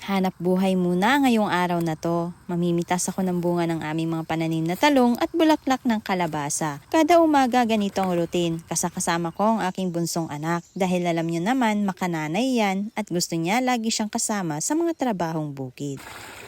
Hanap buhay muna ngayong araw na to. Mamimitas ako ng bunga ng aming mga pananim na talong at bulaklak ng kalabasa. Kada umaga ganito ang routine. Kasama ko ang aking bunsong anak. Dahil alam nyo naman, makananay yan at gusto niya lagi siyang kasama sa mga trabahong bukid.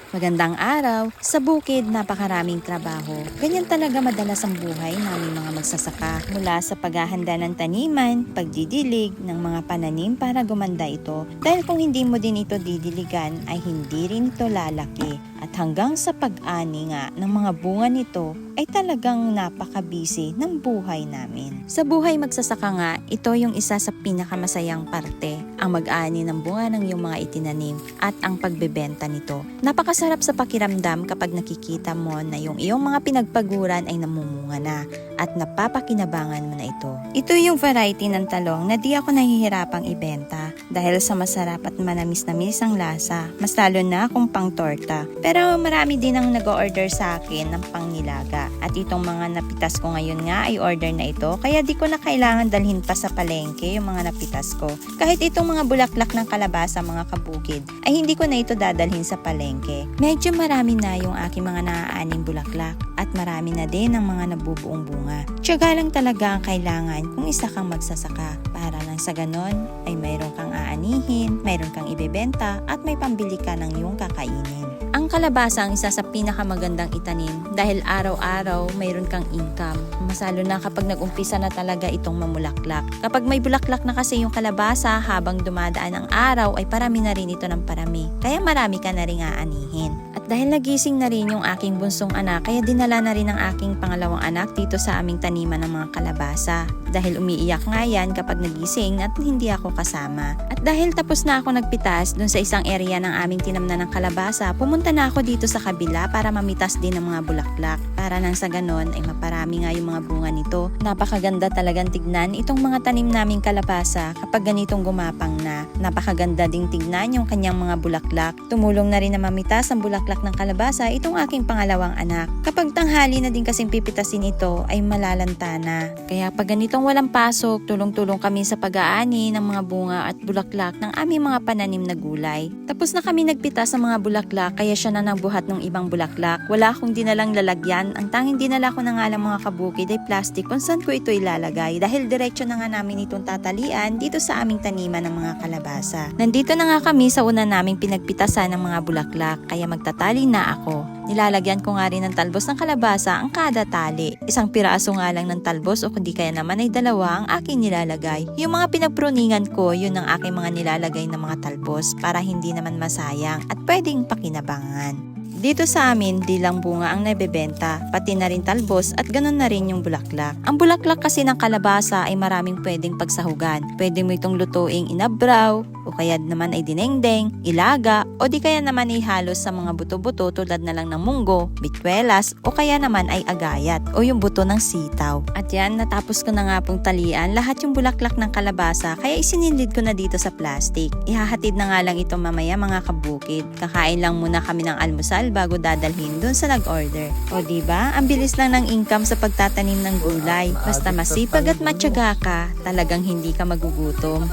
Magandang araw. Sa bukid, napakaraming trabaho. Ganyan talaga madalas ang buhay namin mga magsasaka. Mula sa paghahanda ng taniman, pagdidilig ng mga pananim para gumanda ito. Dahil kung hindi mo din ito didiligan, ay hindi rin ito lalaki. At hanggang sa pag-ani nga ng mga bunga nito, ay talagang napaka-busy ng buhay namin. Sa buhay magsasaka nga, ito yung isa sa pinakamasayang parte. Ang mag-ani ng bunga ng iyong mga itinanim at ang pagbebenta nito. Napakasarap sa pakiramdam kapag nakikita mo na yung iyong mga pinagpaguran ay namumunga na at napapakinabangan mo na ito. Ito yung variety ng talong na di ako nahihirapang ibenta dahil sa masarap at manamis-namis ang lasa. Mas lalo na kung pang torta. Pero marami din ang nag-order sa akin ng pang nilaga. At itong mga napitas ko ngayon nga ay order na ito kaya di ko na kailangan dalhin pa sa palengke yung mga napitas ko. Kahit itong mga bulaklak ng kalabasa mga kabukid ay hindi ko na ito dadalhin sa palengke. Medyo marami na yung aking mga naaaning bulaklak at marami na din ang mga nabubuong bunga. Tiyaga lang talaga ang kailangan kung isa kang magsasaka para lang sa ganon ay mayroon kang aanihin, mayroon kang ibebenta at may pambili ka ng iyong kakainin. Ang kalabasa ang isa sa pinakamagandang itanim dahil araw-araw mayroon kang income. Masalo na kapag nag-umpisa na talaga itong mamulaklak. Kapag may bulaklak na kasi yung kalabasa habang dumadaan ang araw ay parami na rin ito ng parami. Kaya marami ka na rin aanihin. At dahil nagising na rin yung aking bunsong anak, kaya dinala na rin ang aking pangalawang anak dito sa aming taniman ng mga kalabasa. Dahil umiiyak nga yan kapag nagising at hindi ako kasama. At dahil tapos na ako nagpitas dun sa isang area ng aming tinamnan ng kalabasa, pumunta na ako dito sa kabila para mamitas din ng mga bulaklak. Para nang sa ganon ay maparami nga yung mga bunga nito. Napakaganda talagang tignan itong mga tanim naming kalabasa kapag ganitong gumapang na. Napakaganda ding tignan yung kanyang mga bulaklak. Tumulong na rin na mamitas ang bulaklak ng kalabasa itong aking pangalawang anak. Kapag tanghali na din kasing pipitasin ito ay malalanta na. Kaya pag ganitong walang pasok, tulong-tulong kami sa pag-aani ng mga bunga at bulaklak ng aming mga pananim na gulay. Tapos na kami nagpitas sa mga bulaklak kaya siya na nagbuhat ng ibang bulaklak. Wala akong dinalang lalagyan. Ang tanging dinala ko na nga lang mga kabukid ay plastic kung saan ko ito ilalagay dahil diretso na nga namin itong tatalian dito sa aming taniman ng mga kalabasa. Nandito na nga kami sa una naming pinagpitasan ng mga bulaklak kaya magtatali na ako. Nilalagyan ko nga rin ng talbos ng kalabasa ang kada tali. Isang piraso nga lang ng talbos o kundi kaya naman ay dalawa ang aking nilalagay. Yung mga pinagpruningan ko, yun ang aking mga nilalagay ng mga talbos para hindi naman masayang at pwedeng pakinabangan. Dito sa amin, di lang bunga ang nabebenta, pati na rin talbos at ganun na rin yung bulaklak. Ang bulaklak kasi ng kalabasa ay maraming pwedeng pagsahugan. Pwede mo itong lutuing inabraw, o kaya naman ay dinengdeng, ilaga, o di kaya naman ay halos sa mga buto-buto tulad na lang ng munggo, bitwelas, o kaya naman ay agayat, o yung buto ng sitaw. At yan, natapos ko na nga pong talian lahat yung bulaklak ng kalabasa, kaya isinilid ko na dito sa plastic. Ihahatid na nga lang ito mamaya mga kabukid. Kakain lang muna kami ng almusal bago dadalhin dun sa nag-order. O diba, ang bilis lang ng income sa pagtatanim ng gulay. Basta masipag at matyaga ka, talagang hindi ka magugutom.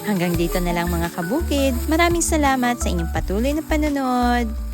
Hanggang dito na lang mga kabukid. Maraming salamat sa inyong patuloy na panonood.